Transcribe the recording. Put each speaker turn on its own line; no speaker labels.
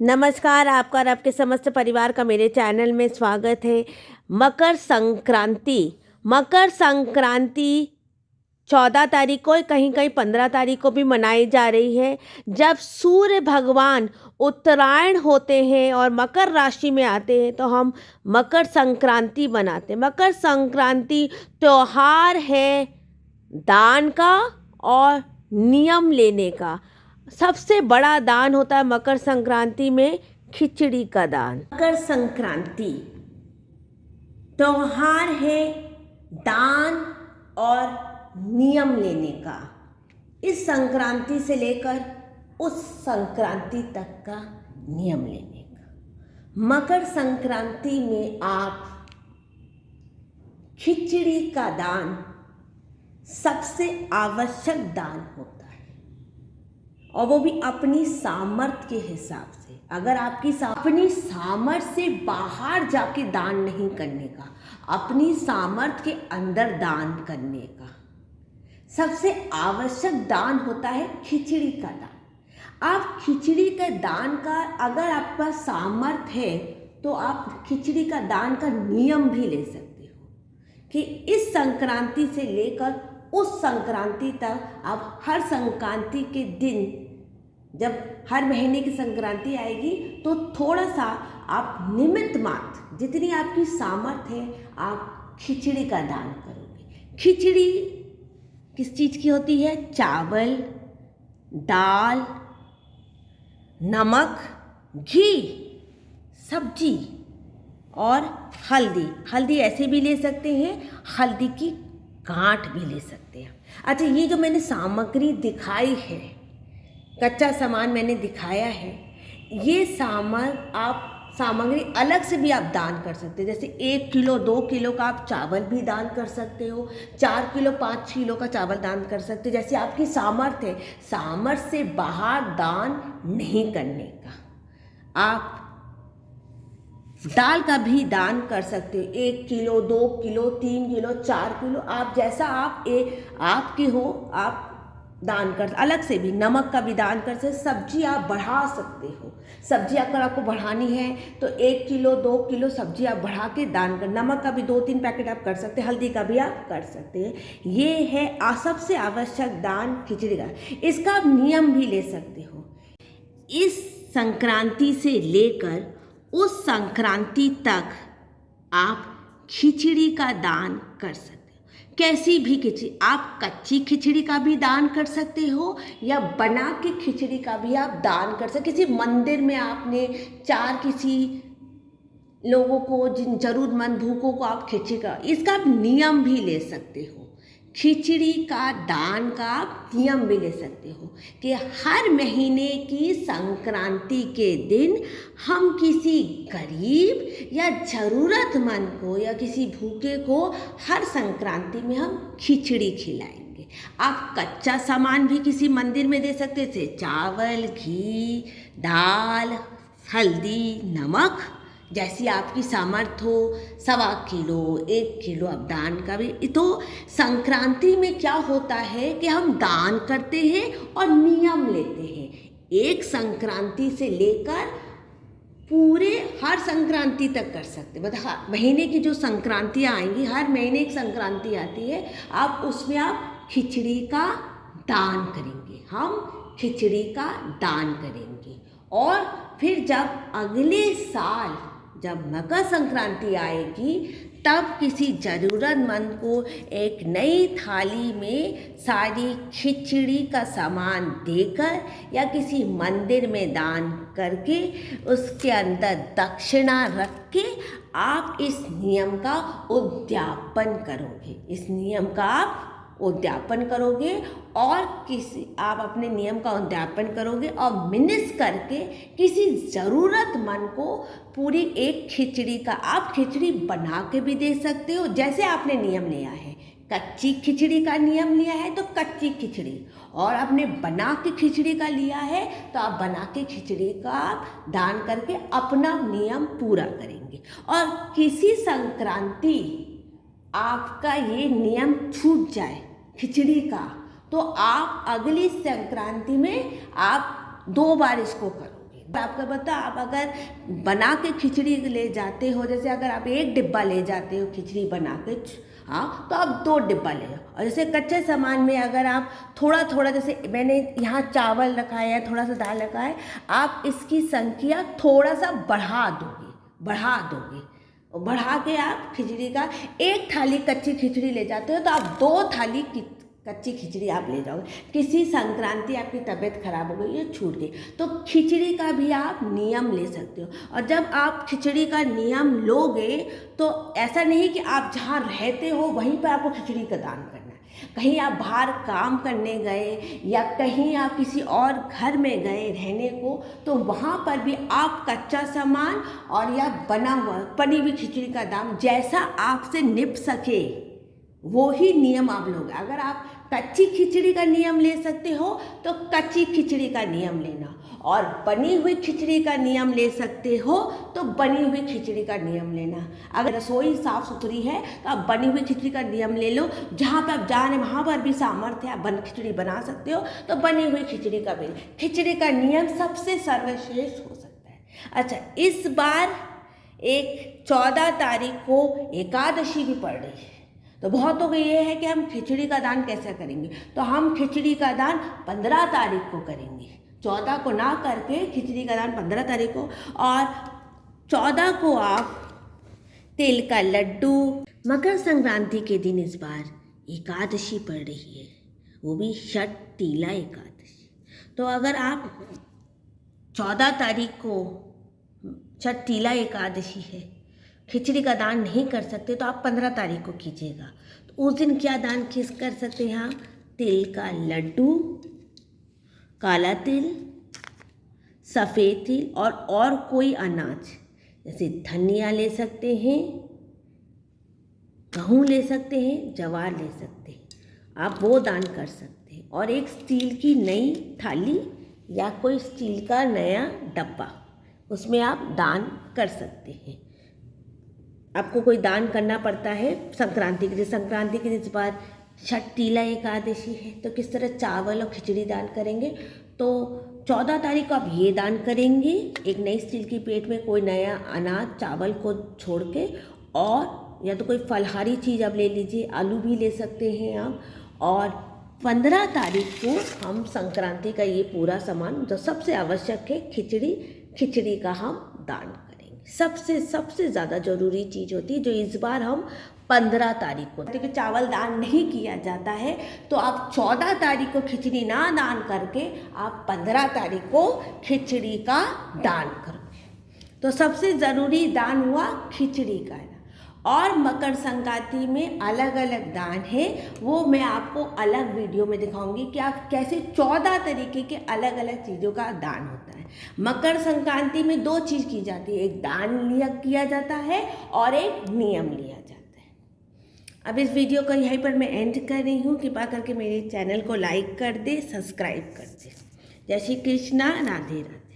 नमस्कार, आपका और आपके समस्त परिवार का मेरे चैनल में स्वागत है। मकर संक्रांति 14 तारीख को, कहीं कहीं 15 तारीख को भी मनाई जा रही है। जब सूर्य भगवान उत्तरायण होते हैं और मकर राशि में आते हैं तो हम मकर संक्रांति मनाते हैं। मकर संक्रांति त्योहार है दान का और नियम लेने का। सबसे बड़ा दान होता है मकर संक्रांति में खिचड़ी का दान। मकर संक्रांति त्योहार है दान और नियम लेने का। इस संक्रांति से लेकर उस संक्रांति तक का नियम लेने का। मकर संक्रांति में आप खिचड़ी का दान सबसे आवश्यक दान होता है, और वो भी अपनी सामर्थ्य के हिसाब से। अगर आपकी अपनी सामर्थ्य से बाहर जाके दान नहीं करने का, अपनी सामर्थ्य के अंदर दान करने का सबसे आवश्यक दान होता है खिचड़ी का दान। आप खिचड़ी के दान का, अगर आपका सामर्थ्य है तो आप खिचड़ी का दान का नियम भी ले सकते हो कि इस संक्रांति से लेकर उस संक्रांति तक आप हर संक्रांति के दिन, जब हर महीने की संक्रांति आएगी तो थोड़ा सा आप निमित्त मात्र, जितनी आपकी सामर्थ्य है, आप खिचड़ी का दान करोगे। खिचड़ी किस चीज़ की होती है? चावल, दाल, नमक, घी, सब्जी और हल्दी। हल्दी ऐसे भी ले सकते हैं, हल्दी की गांठ भी ले सकते हैं। अच्छा, ये जो मैंने सामग्री दिखाई है, कच्चा सामान मैंने दिखाया है, ये सामग्री अलग से भी आप दान कर सकते हैं। जैसे 1 किलो 2 किलो का आप चावल भी दान कर सकते हो, 4 किलो 5 किलो का चावल दान कर सकते हो। जैसे आपकी सामर्थ्य है, सामर्थ्य से बाहर दान नहीं करने का। आप दाल का भी दान कर सकते हो, 1 किलो 2 किलो 3 किलो 4 किलो, आप जैसा आपकी हो आप दान कर। अलग से भी नमक का भी दान कर सकते। सब्जी आप बढ़ा सकते हो, सब्जी अगर आपको बढ़ानी है तो 1 किलो 2 किलो सब्जी आप बढ़ा के दान कर। नमक का भी 2-3 पैकेट आप कर सकते हैं, हल्दी का भी आप कर सकते हैं। ये है सबसे आवश्यक दान खिचड़ी का। इसका आप नियम भी ले सकते हो। इस संक्रांति से लेकर उस संक्रांति तक आप खिचड़ी का दान कर सकते हो। कैसी भी खिचड़ी, आप कच्ची खिचड़ी का भी दान कर सकते हो या बना के खिचड़ी का भी आप दान कर सकते। किसी मंदिर में आपने किसी लोगों को, जिन जरूरतमंद भूखों को आप खिचड़ी का, इसका आप नियम भी ले सकते हो। खिचड़ी का दान का आप नियम भी ले सकते हो कि हर महीने की संक्रांति के दिन हम किसी गरीब या ज़रूरतमंद को या किसी भूखे को हर संक्रांति में हम खिचड़ी खिलाएंगे। आप कच्चा सामान भी किसी मंदिर में दे सकते थे, चावल, घी, दाल, हल्दी, नमक, जैसी आपकी सामर्थ्य हो, 1.25 किलो 1 किलो आप दान का भी। तो संक्रांति में क्या होता है कि हम दान करते हैं और नियम लेते हैं। एक संक्रांति से लेकर पूरे हर संक्रांति तक कर सकते। मतलब महीने की जो संक्रांतियाँ आएंगी, हर महीने एक संक्रांति आती है, आप उसमें आप खिचड़ी का दान करेंगे। हम खिचड़ी का दान करेंगे और फिर जब अगले साल जब मकर संक्रांति आएगी तब किसी ज़रूरतमंद को एक नई थाली में सारी खिचड़ी का सामान देकर या किसी मंदिर में दान करके उसके अंदर दक्षिणा रख के आप इस नियम का उद्यापन करोगे। इस नियम का आप उद्यापन करोगे और आप अपने नियम का उद्यापन करोगे और मिनिस करके किसी ज़रूरतमंद को पूरी एक खिचड़ी का, आप खिचड़ी बना के भी दे सकते हो। जैसे आपने नियम लिया है, कच्ची खिचड़ी का नियम लिया है तो कच्ची खिचड़ी, और आपने बना के खिचड़ी का लिया है तो आप बना के खिचड़ी का आप दान करके अपना नियम पूरा करेंगे। और किसी संक्रांति आपका ये नियम छूट जाए खिचड़ी का, तो आप अगली संक्रांति में आप 2 बार इसको करोगे। आपको पता, आप अगर बना के खिचड़ी ले जाते हो, जैसे अगर आप 1 डिब्बा ले जाते हो खिचड़ी बना के, हाँ, तो आप 2 डिब्बा ले जाओ। और जैसे कच्चे सामान में अगर आप थोड़ा थोड़ा, जैसे मैंने यहाँ चावल रखा है, थोड़ा सा दाल रखा है, आप इसकी संख्या थोड़ा सा बढ़ा दोगे। बढ़ा के आप खिचड़ी का 1 थाली कच्ची खिचड़ी ले जाते हो तो आप 2 थाली कच्ची खिचड़ी आप ले जाओगे। किसी संक्रांति आपकी तबीयत खराब हो गई, ये छूट गई, तो खिचड़ी का भी आप नियम ले सकते हो। और जब आप खिचड़ी का नियम लोगे तो ऐसा नहीं कि आप जहाँ रहते हो वहीं पर आपको खिचड़ी का दान करना है। कहीं आप बाहर काम करने गए या कहीं आप किसी और घर में गए रहने को, तो वहाँ पर भी आप कच्चा सामान और या बनी हुई खिचड़ी का दाम जैसा आपसे निप सके वो ही नियम आप लोग। अगर आप कच्ची खिचड़ी का नियम ले सकते हो तो कच्ची खिचड़ी का नियम लेना, और बनी हुई खिचड़ी का नियम ले सकते हो तो बनी हुई खिचड़ी का नियम लेना। अगर रसोई साफ़ सुथरी है तो आप बनी हुई खिचड़ी का नियम ले लो। जहाँ पर आप जा रहे हैं वहाँ पर भी सामर्थ्य आप खिचड़ी बना सकते हो तो बनी हुई खिचड़ी का भी। खिचड़ी का नियम सबसे सर्वश्रेष्ठ हो सकता है। अच्छा, इस बार 14 तारीख को एकादशी भी पड़ रही है, तो बहुतों को ये है कि हम खिचड़ी का दान कैसे करेंगे, तो हम खिचड़ी का दान 15 तारीख को करेंगे। 14 को ना करके खिचड़ी का दान 15 तारीख को, और 14 को आप तिल का लड्डू। मकर संक्रांति के दिन इस बार एकादशी पड़ रही है, वो भी षटतिला एकादशी। तो अगर आप 14 तारीख को षटतिला एकादशी है, खिचड़ी का दान नहीं कर सकते तो आप 15 तारीख को कीजिएगा। तो उस दिन क्या दान कर सकते हैं आप? तिल का लड्डू, काला तिल, सफ़ेद तिल और कोई अनाज, जैसे धनिया ले सकते हैं, गेहूँ ले सकते हैं, ज्वार ले सकते हैं, आप वो दान कर सकते हैं। और एक स्टील की नई थाली या कोई स्टील का नया डब्बा, उसमें आप दान कर सकते हैं। आपको कोई दान करना पड़ता है संक्रांति के दिन। संक्रांति के दिन इस बार षटतिला एकादशी है, तो किस तरह चावल और खिचड़ी दान करेंगे? तो 14 तारीख को आप ये दान करेंगे, एक नई स्टील की प्लेट में कोई नया अनाज चावल को छोड़ के, और या तो कोई फलहारी चीज़ आप ले लीजिए, आलू भी ले सकते हैं आप। और 15 तारीख को हम संक्रांति का ये पूरा सामान जो सबसे आवश्यक है, खिचड़ी का हम दान करेंगे। सबसे ज़्यादा ज़रूरी चीज़ होती है जो इस बार हम 15 तारीख को, क्योंकि चावल दान नहीं किया जाता है, तो आप 14 तारीख को खिचड़ी ना दान करके आप 15 तारीख को खिचड़ी का दान करोगे। तो सबसे ज़रूरी दान हुआ खिचड़ी का। और मकर संक्रांति में अलग अलग दान है, वो मैं आपको अलग वीडियो में दिखाऊंगी कि आप कैसे 14 तरीके के अलग अलग चीज़ों का दान होता है। मकर संक्रांति में 2 चीज़ की जाती है, एक दान किया जाता है और एक नियम लिया जाता है। अब इस वीडियो को यहीं पर मैं एंड कर रही हूँ। कृपा करके मेरे चैनल को लाइक कर दे, सब्सक्राइब कर दे। जय श्री कृष्णा, राधे राधे।